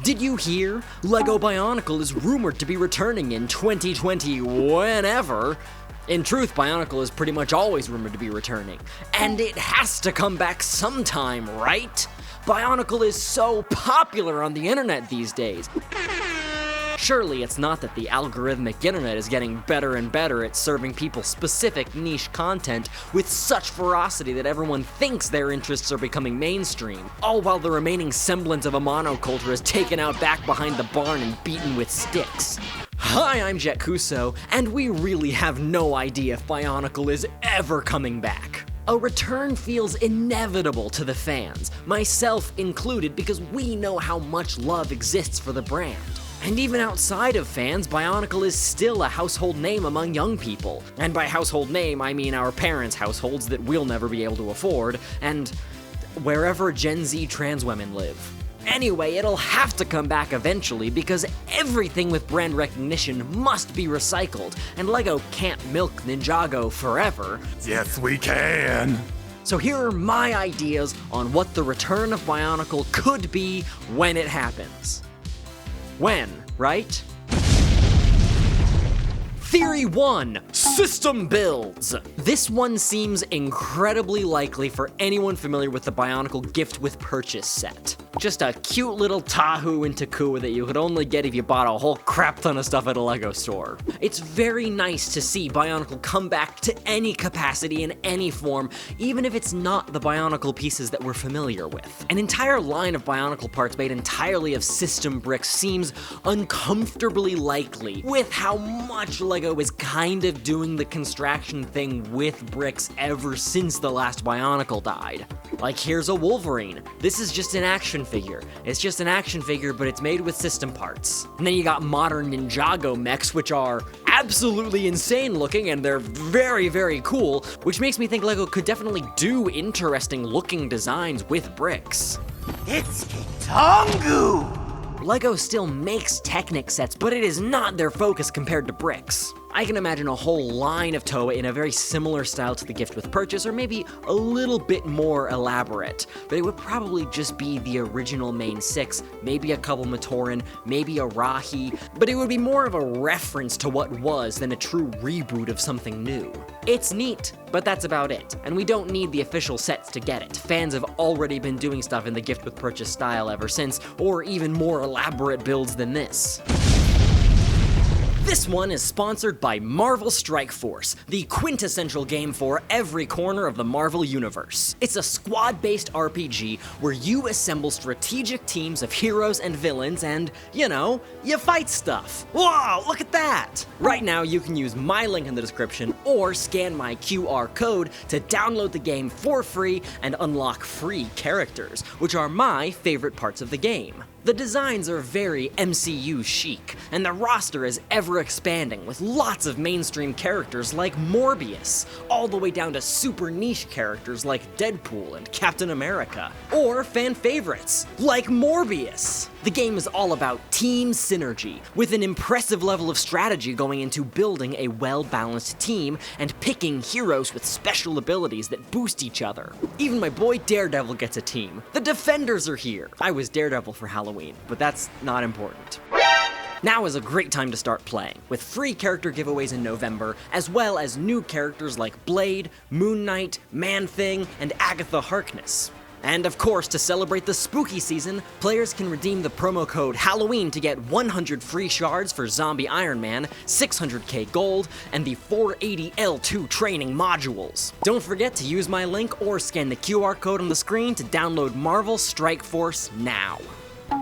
Did you hear? Lego Bionicle is rumored to be returning in 2020 whenever. In truth, Bionicle is pretty much always rumored to be returning. And it has to come back sometime, right? Bionicle is so popular on the internet these days. Surely it's not that the algorithmic internet is getting better and better at serving people specific niche content with such ferocity that everyone thinks their interests are becoming mainstream, all while the remaining semblance of a monoculture is taken out back behind the barn and beaten with sticks. Hi, I'm Jett, and we really have no idea if Bionicle is ever coming back. A return feels inevitable to the fans, myself included, because we know how much love exists for the brand. And even outside of fans, Bionicle is still a household name among young people. And by household name, I mean our parents' households that we'll never be able to afford, and wherever Gen Z trans women live. Anyway, it'll have to come back eventually because everything with brand recognition must be recycled, and LEGO can't milk Ninjago forever. Yes, we can! So here are my ideas on what the return of Bionicle could be when it happens. When, right? Theory 1, system builds. This one seems incredibly likely for anyone familiar with the Bionicle gift with purchase set. Just a cute little Tahu and Takua that you could only get if you bought a whole crap ton of stuff at a LEGO store. It's very nice to see Bionicle come back to any capacity in any form, even if it's not the Bionicle pieces that we're familiar with. An entire line of Bionicle parts made entirely of system bricks seems uncomfortably likely, with how much LEGO is kind of doing the construction thing with bricks ever since the last Bionicle died. Like, here's a Wolverine. This is just an action figure. It's just an action figure, but it's made with system parts. And then you got modern Ninjago mechs, which are absolutely insane looking, and they're very, very cool, which makes me think LEGO could definitely do interesting looking designs with bricks. It's Kitongu! LEGO still makes Technic sets, but it is not their focus compared to bricks. I can imagine a whole line of Toa in a very similar style to the gift with purchase, or maybe a little bit more elaborate, but it would probably just be the original main 6, maybe a couple Matoran, maybe a Rahi, but it would be more of a reference to what was than a true reboot of something new. It's neat, but that's about it, and we don't need the official sets to get it. Fans have already been doing stuff in the gift with purchase style ever since, or even more elaborate builds than this. This one is sponsored by Marvel Strike Force, the quintessential game for every corner of the Marvel universe. It's a squad-based RPG where you assemble strategic teams of heroes and villains and, you know, you fight stuff. Whoa, look at that! Right now you can use my link in the description or scan my QR code to download the game for free and unlock free characters, which are my favorite parts of the game. The designs are very MCU chic, and the roster is ever expanding with lots of mainstream characters like Morbius, all the way down to super niche characters like Deadpool and Captain America, or fan favorites like Morbius. The game is all about team synergy, with an impressive level of strategy going into building a well-balanced team and picking heroes with special abilities that boost each other. Even my boy Daredevil gets a team. The Defenders are here. I was Daredevil for Halloween, but that's not important. Now is a great time to start playing, with free character giveaways in November, as well as new characters like Blade, Moon Knight, Man-Thing, and Agatha Harkness. And of course, to celebrate the spooky season, players can redeem the promo code Halloween to get 100 free shards for Zombie Iron Man, 600k gold, and the 480 L2 training modules. Don't forget to use my link or scan the QR code on the screen to download Marvel Strike Force now.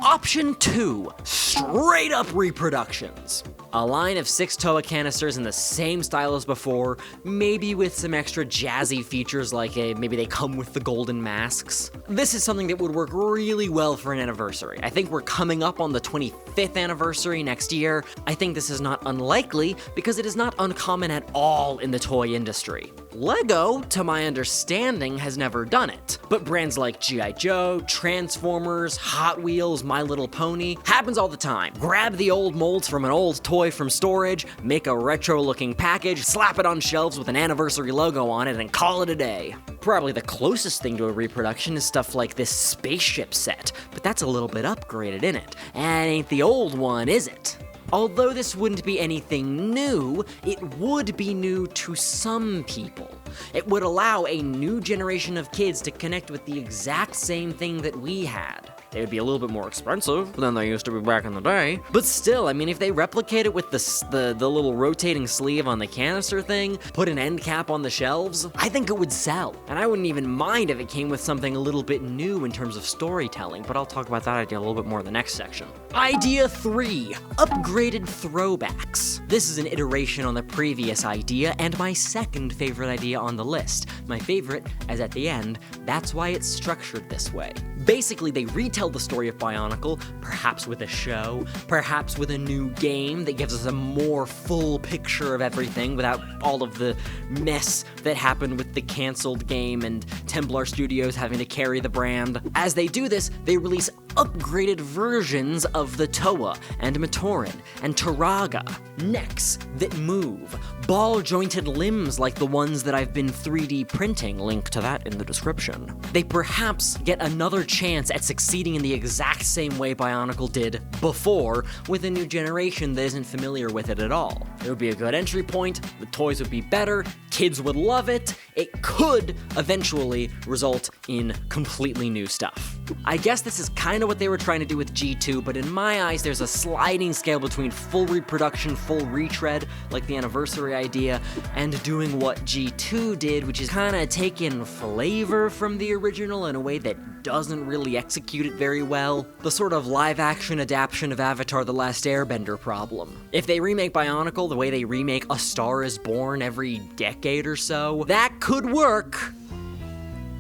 Option 2, straight up reproductions. A line of 6 Toa canisters in the same style as before, maybe with some extra jazzy features like maybe they come with the golden masks. This is something that would work really well for an anniversary. I think we're coming up on the 25th anniversary next year. I think this is not unlikely because it is not uncommon at all in the toy industry. Lego, to my understanding, has never done it. But brands like G.I. Joe, Transformers, Hot Wheels, My Little Pony, happens all the time. Grab the old molds from an old toy from storage, make a retro-looking package, slap it on shelves with an anniversary logo on it, and call it a day. Probably the closest thing to a reproduction is stuff like this spaceship set, but that's a little bit upgraded, in it? And ain't the old one, is it? Although this wouldn't be anything new, it would be new to some people. It would allow a new generation of kids to connect with the exact same thing that we had. They would be a little bit more expensive than they used to be back in the day. But still, I mean, if they replicate it with the little rotating sleeve on the canister thing, put an end cap on the shelves, I think it would sell. And I wouldn't even mind if it came with something a little bit new in terms of storytelling, but I'll talk about that idea a little bit more in the next section. Idea 3, upgraded throwbacks. This is an iteration on the previous idea and my second favorite idea on the list. My favorite, as at the end, that's why it's structured this way. Basically, they retell the story of Bionicle, perhaps with a show, perhaps with a new game that gives us a more full picture of everything without all of the mess that happened with the canceled game and Templar Studios having to carry the brand. As they do this, they release upgraded versions of the Toa and Matoran and Taraga, necks that move, ball-jointed limbs like the ones that I've been 3D printing, link to that in the description. They perhaps get another chance at succeeding in the exact same way Bionicle did before, with a new generation that isn't familiar with it at all. It would be a good entry point, the toys would be better, kids would love it, it could eventually result in completely new stuff. I guess this is kind of what they were trying to do with G2, but in my eyes there's a sliding scale between full reproduction, full retread, like the anniversary idea, and doing what G2 did, which is kind of taking flavor from the original in a way that doesn't really execute it very well. The sort of live-action adaptation of Avatar: The Last Airbender problem. If they remake Bionicle the way they remake A Star Is Born every decade or so, that could work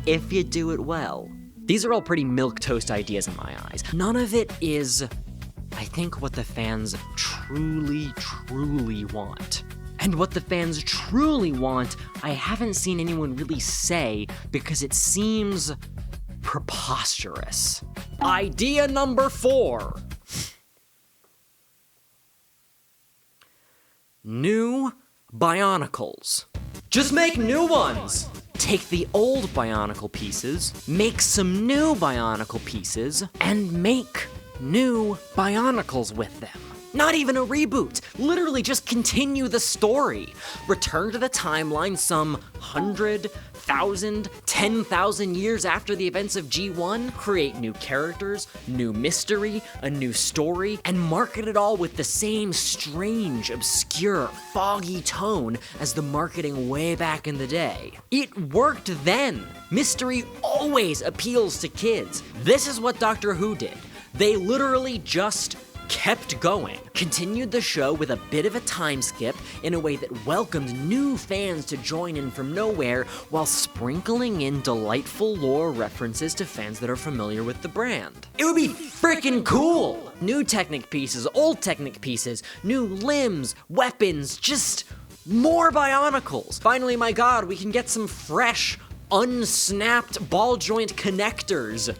if you do it well. These are all pretty milquetoast ideas in my eyes. None of it is, I think, what the fans truly want. And what the fans truly want, I haven't seen anyone really say because it seems preposterous. Idea number 4. New Bionicles. Just make new ones! Take the old Bionicle pieces, make some new Bionicle pieces, and make new Bionicles with them. Not even a reboot, literally just continue the story. Return to the timeline some 100,000, 10,000 years after the events of G1, create new characters, new mystery, a new story, and market it all with the same strange, obscure, foggy tone as the marketing way back in the day. It worked then. Mystery always appeals to kids. This is what Doctor Who did. They literally just kept going, continued the show with a bit of a time skip in a way that welcomed new fans to join in from nowhere while sprinkling in delightful lore references to fans that are familiar with the brand. It would be freaking cool! New Technic pieces, old Technic pieces, new limbs, weapons, just more Bionicles. Finally, my god, we can get some fresh, unsnapped ball joint connectors.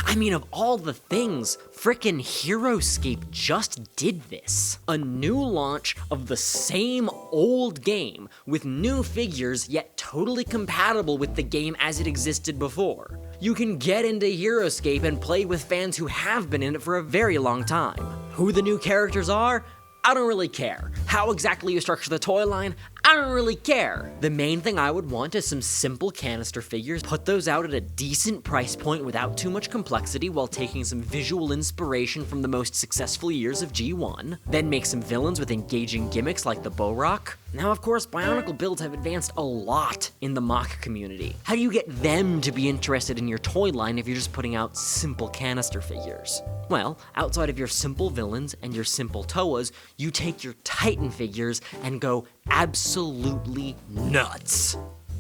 I mean, of all the things, frickin' HeroScape just did this. A new launch of the same old game with new figures, yet totally compatible with the game as it existed before. You can get into HeroScape and play with fans who have been in it for a very long time. Who the new characters are? I don't really care. How exactly you structure the toy line? I don't really care. The main thing I would want is some simple canister figures, put those out at a decent price point without too much complexity while taking some visual inspiration from the most successful years of G1, then make some villains with engaging gimmicks like the Bow-Rock. Now, of course, Bionicle builds have advanced a lot in the mock community. How do you get them to be interested in your toy line if you're just putting out simple canister figures? Well, outside of your simple villains and your simple Toas, you take your Titan figures and go absolutely nuts.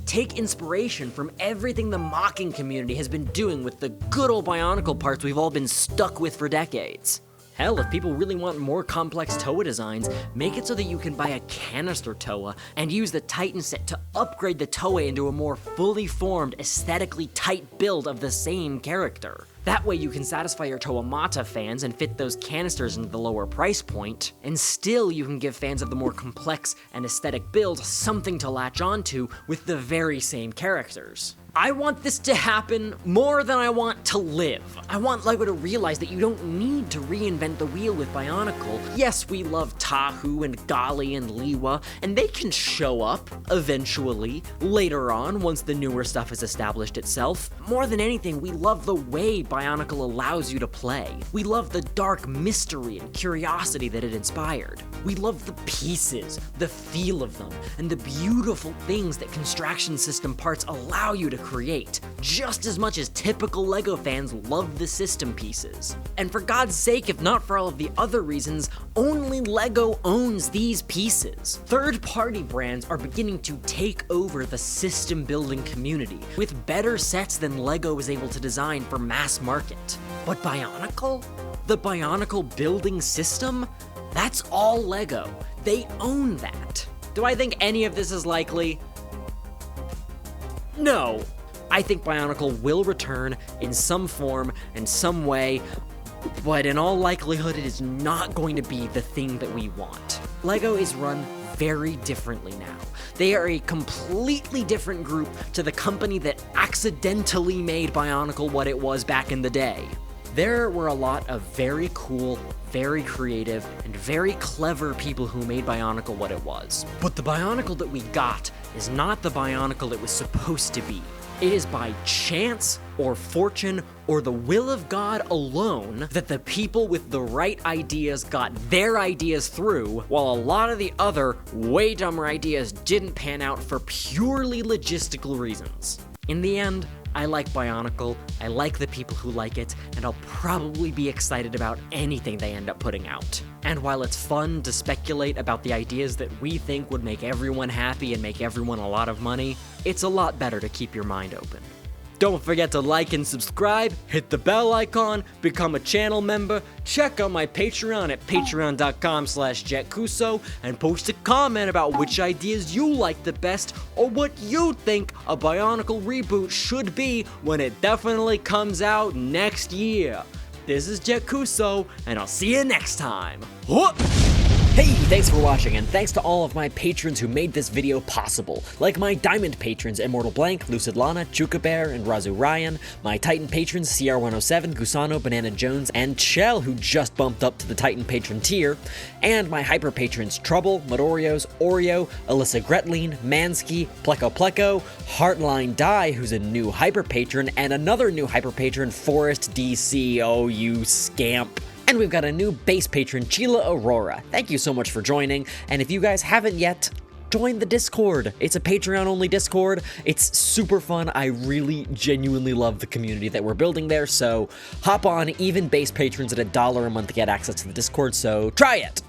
Take inspiration from everything the mocking community has been doing with the good old Bionicle parts we've all been stuck with for decades. Hell, if people really want more complex Toa designs, make it so that you can buy a canister Toa and use the Titan set to upgrade the Toa into a more fully formed, aesthetically tight build of the same character. That way you can satisfy your Toa Mata fans and fit those canisters into the lower price point, and still you can give fans of the more complex and aesthetic build something to latch onto with the very same characters. I want this to happen more than I want to live. I want LEGO to realize that you don't need to reinvent the wheel with Bionicle. Yes, we love Tahu and Gali and Liwa, and they can show up, eventually, later on, once the newer stuff has established itself. More than anything, we love the way Bionicle allows you to play. We love the dark mystery and curiosity that it inspired. We love the pieces, the feel of them, and the beautiful things that construction system parts allow you to create, just as much as typical LEGO fans love the system pieces. And for God's sake, if not for all of the other reasons, only LEGO owns these pieces. Third-party brands are beginning to take over the system building community, with better sets than LEGO is able to design for mass market. But Bionicle? The Bionicle building system? That's all LEGO. They own that. Do I think any of this is likely? No. I think Bionicle will return in some form and some way, but in all likelihood it is not going to be the thing that we want. LEGO is run very differently now. They are a completely different group to the company that accidentally made Bionicle what it was back in the day. There were a lot of very cool, very creative, and very clever people who made Bionicle what it was. But the Bionicle that we got is not the Bionicle it was supposed to be. It is by chance, or fortune, or the will of God alone that the people with the right ideas got their ideas through, while a lot of the other, way dumber ideas didn't pan out for purely logistical reasons. In the end, I like Bionicle, I like the people who like it, and I'll probably be excited about anything they end up putting out. And while it's fun to speculate about the ideas that we think would make everyone happy and make everyone a lot of money, it's a lot better to keep your mind open. Don't forget to like and subscribe, hit the bell icon, become a channel member, check out my Patreon at patreon.com/JettKuso, and post a comment about which ideas you like the best or what you think a Bionicle reboot should be when it definitely comes out next year. This is Jett Kuso, and I'll see you next time. Hey, thanks for watching, and thanks to all of my patrons who made this video possible, like my Diamond patrons Immortal Blank, Lucid Lana, CHOOKA Bear, and RAZU RION, my Titan patrons CR107, Gusano, Banana Jones, and Chell, who just bumped up to the Titan patron tier, and my Hyper patrons Trouble, Mudorios, Orio, Alyssa Gretlein, Mannsky, Plecopleco, HeartlineDai, who's a new Hyper patron, and another new Hyper patron, Forrest DC, oh you scamp. And we've got a new base patron, Sheila Aurora. Thank you so much for joining, and if you guys haven't yet, join the Discord. It's a Patreon-only Discord. It's super fun. I really genuinely love the community that we're building there, so hop on. Even base patrons at $1 a month to get access to the Discord, so try it!